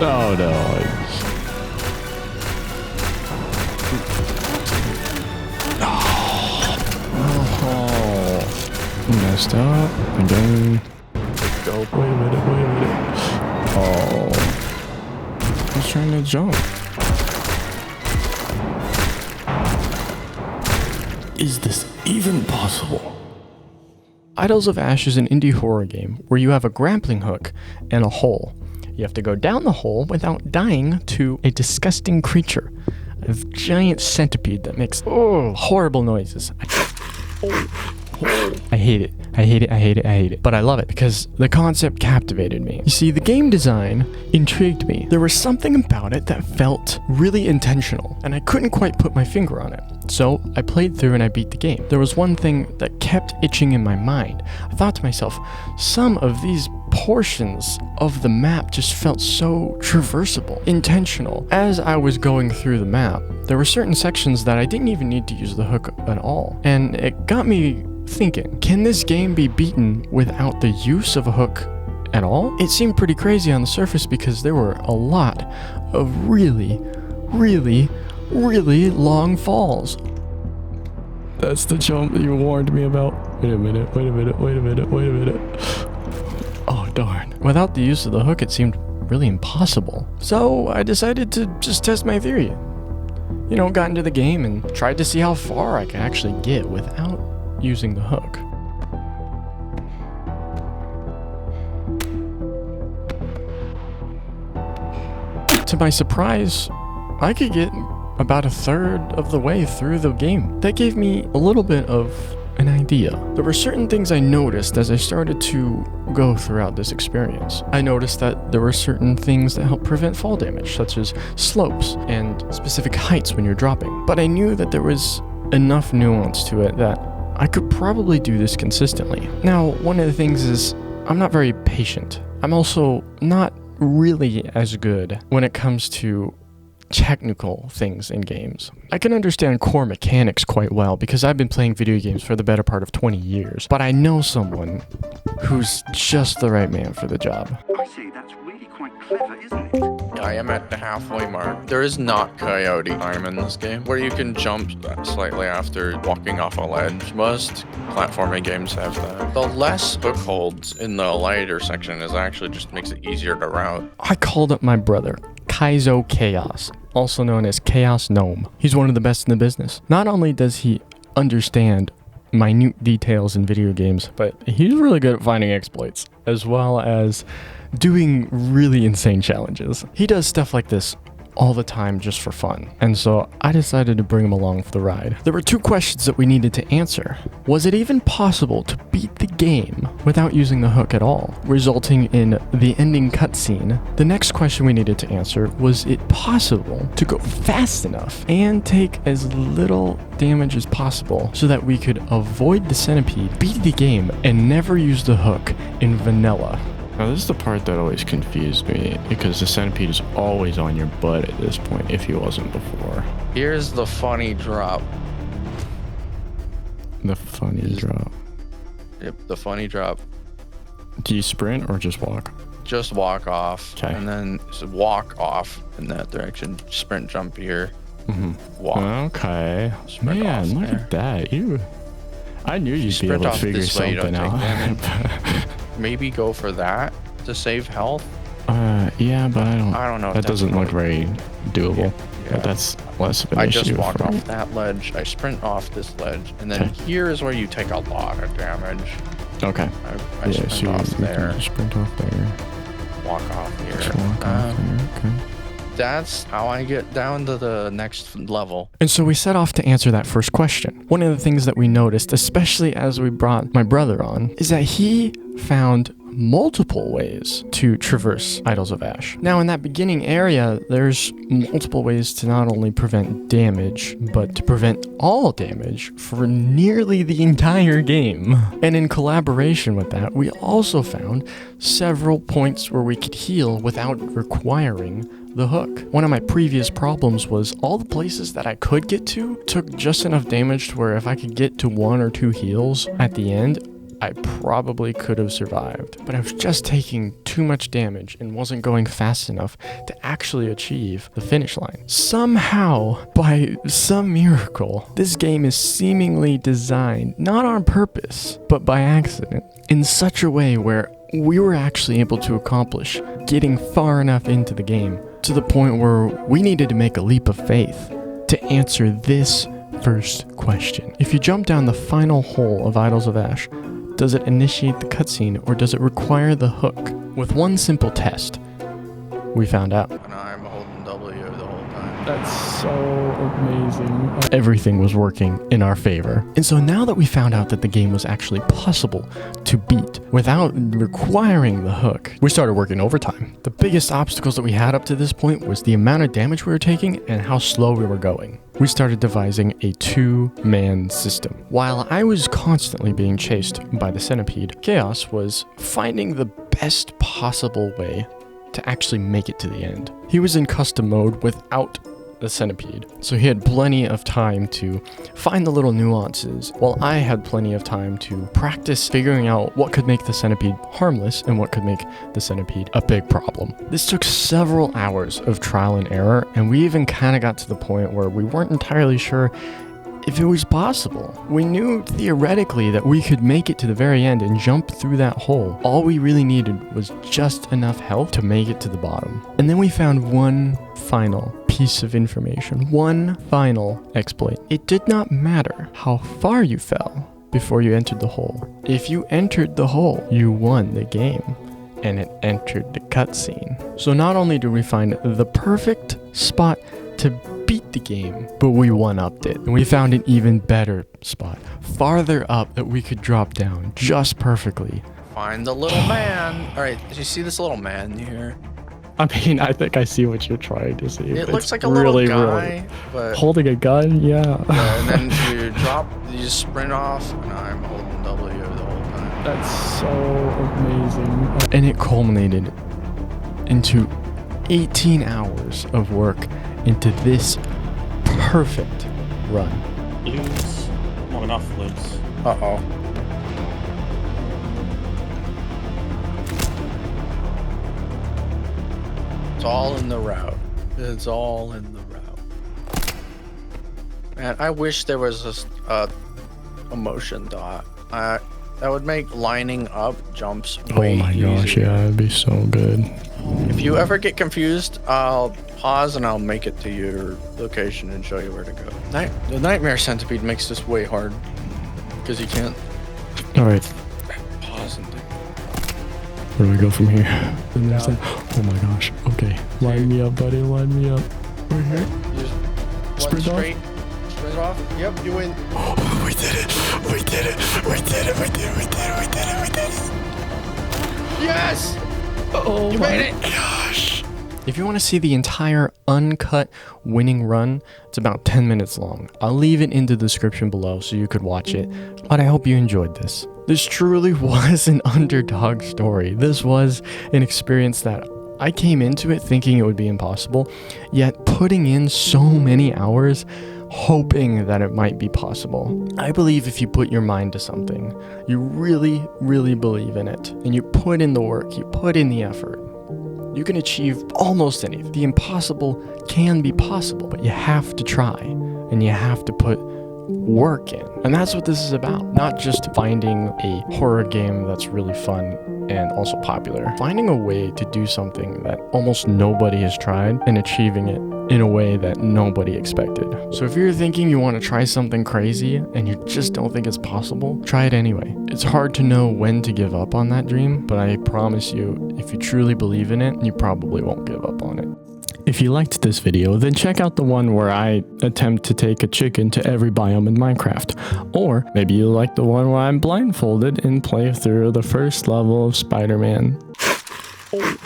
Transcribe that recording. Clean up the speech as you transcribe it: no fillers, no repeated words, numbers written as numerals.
Oh no. Oh, messed up again. Go. Wait a minute. Oh, I was trying to jump. Is this even possible? Idols of Ash is an indie horror game where you have a grappling hook and a hole. You have to go down the hole without dying to a disgusting creature, a giant centipede that makes horrible noises. I hate it. I hate it. But I love it because the concept captivated me. You see, the game design intrigued me. There was something about it that felt really intentional, and I couldn't quite put my finger on it. So I played through and I beat the game. There was one thing that kept itching in my mind. I thought to myself, some of these portions of the map just felt so traversable, intentional. As I was going through the map, there were certain sections that I didn't even need to use the hook at all. And it got me thinking, can this game be beaten without the use of a hook at all? It seemed pretty crazy on the surface because there were a lot of really long falls. That's the jump that you warned me about. Wait a minute. Oh, darn. Without the use of the hook, it seemed really impossible. So I decided to just test my theory. You know, got into the game and tried to see how far I could actually get without using the hook. To my surprise, I could get about a third of the way through the game. That gave me a little bit of an idea. There were certain things I noticed as I started to go throughout this experience. I noticed that there were certain things that help prevent fall damage, such as slopes and specific heights when you're dropping. But I knew that there was enough nuance to it that I could probably do this consistently. Now, one of the things is I'm not very patient. I'm also not really as good when it comes to technical things in games. I can understand core mechanics quite well because I've been playing video games for the better part of 20 years, but I know someone who's just the right man for the job. I see, that's really quite clever, isn't it? I am at the halfway mark. There is not coyote time in this game, where you can jump slightly after walking off a ledge. Most platforming games have that. The less hook holds in the lighter section is actually just makes it easier to route. I called up my brother, Kaizo Chaos, also known as Chaos Gnome. He's one of the best in the business. Not only does he understand minute details in video games, but he's really good at finding exploits, as well as doing really insane challenges. He does stuff like this all the time just for fun, and so I decided to bring him along for the ride. There were two questions that we needed to answer. Was it even possible to beat the game without using the hook at all, resulting in the ending cutscene? The next question we needed to answer, was it possible to go fast enough and take as little damage as possible so that we could avoid the centipede, beat the game, and never use the hook in vanilla? Now this is the part that always confused me, because the centipede is always on your butt at this point if he wasn't before. Here's the funny drop. The funny drop. Yep, the funny drop. Do you sprint or just walk? Just walk off, Okay. and then just walk off in that direction. Sprint, jump here, walk. Okay. Sprint Man, off look there. at that. I knew you'd be Sprint able to off figure this way, you don't something take out. damage. Maybe go for that to save health. Yeah, but I don't know if That that's doesn't look really- very doable. Yeah. But that's less of an I issue. just walk for me. off that ledge. I sprint off this ledge, and then Okay. here is where you take a lot of damage. Okay. I Yeah, sprint so you off can there, just sprint off there. walk off here. Just walk off there. Okay. That's how I get down to the next level. And so we set off to answer that first question. One of the things that we noticed, especially as we brought my brother on, is that he found multiple ways to traverse Idols of Ash. Now in that beginning area, there's multiple ways to not only prevent damage, but to prevent all damage for nearly the entire game. And in collaboration with that, we also found several points where we could heal without requiring the hook. One of my previous problems was all the places that I could get to took just enough damage to where if I could get to one or two heals at the end, I probably could have survived, but I was just taking too much damage and wasn't going fast enough to actually achieve the finish line. Somehow, by some miracle, this game is seemingly designed, not on purpose, but by accident, in such a way where we were actually able to accomplish getting far enough into the game to the point where we needed to make a leap of faith to answer this first question. If you jump down the final hole of Idols of Ash, does it initiate the cutscene or does it require the hook? With one simple test, we found out. And I'm holding W the whole time. That's so amazing. Everything was working in our favor. And so now that we found out that the game was actually possible to beat without requiring the hook, we started working overtime. The biggest obstacles that we had up to this point was the amount of damage we were taking and how slow we were going. We started devising a two-man system. While I was constantly being chased by the centipede, Chaos was finding the best possible way to actually make it to the end. He was in custom mode without the centipede, so he had plenty of time to find the little nuances, while I had plenty of time to practice figuring out what could make the centipede harmless and what could make the centipede a big problem. This took several hours of trial and error, and we even kind of got to the point where we weren't entirely sure if it was possible. We knew theoretically that we could make it to the very end and jump through that hole. All we really needed was just enough health to make it to the bottom. And then we found one final piece of information, one final exploit. It did not matter how far you fell before you entered the hole. If you entered the hole, you won the game, and it entered the cutscene. So not only did we find the perfect spot to beat the game, but we one-upped it, and we found an even better spot, farther up, that we could drop down just perfectly. Find the little man. All right, did you see this little man here? I mean, I think I see what you're trying to see. It looks like a little guy, but holding a gun, yeah. and then you just sprint off, and I'm holding W the whole time. That's so amazing. And it culminated into 18 hours of work into this perfect run. Limbs. Not enough limbs. Uh-oh. It's all in the route. It's all in the route. Man, I wish there was a motion dot. That would make lining up jumps way easier. Oh my gosh, yeah, it'd be so good. If you ever get confused, I'll pause and I'll make it to your location and show you where to go. The Nightmare Centipede makes this way hard because you can't Alright, pause and think. where do we go from here? Oh my gosh, okay. Line me up, buddy, line me up. Right here. You just Sprint off? Sprint off. Yep, you win. Oh, we did it. We did it. We did it. We did it. We did it. We did it. We did it. Yes! Oh You made it! gosh. If you want to see the entire uncut winning run, it's about 10 minutes long. I'll leave it in the description below so you could watch it. But I hope you enjoyed this. This truly was an underdog story. This was an experience that I came into it thinking it would be impossible, yet putting in so many hours hoping that it might be possible. I believe if you put your mind to something, you really, really believe in it, and you put in the work, you put in the effort, you can achieve almost anything. The impossible can be possible, but you have to try, and you have to put work in. And that's what this is about. Not just finding a horror game that's really fun and also popular. Finding a way to do something that almost nobody has tried and achieving it in a way that nobody expected. So if you're thinking you want to try something crazy and you just don't think it's possible, try it anyway. It's hard to know when to give up on that dream, but I promise you, if you truly believe in it, you probably won't give up on it. If you liked this video, then check out the one where I attempt to take a chicken to every biome in Minecraft. Or maybe you like the one where I'm blindfolded and play through the first level of Spider-Man. Oh.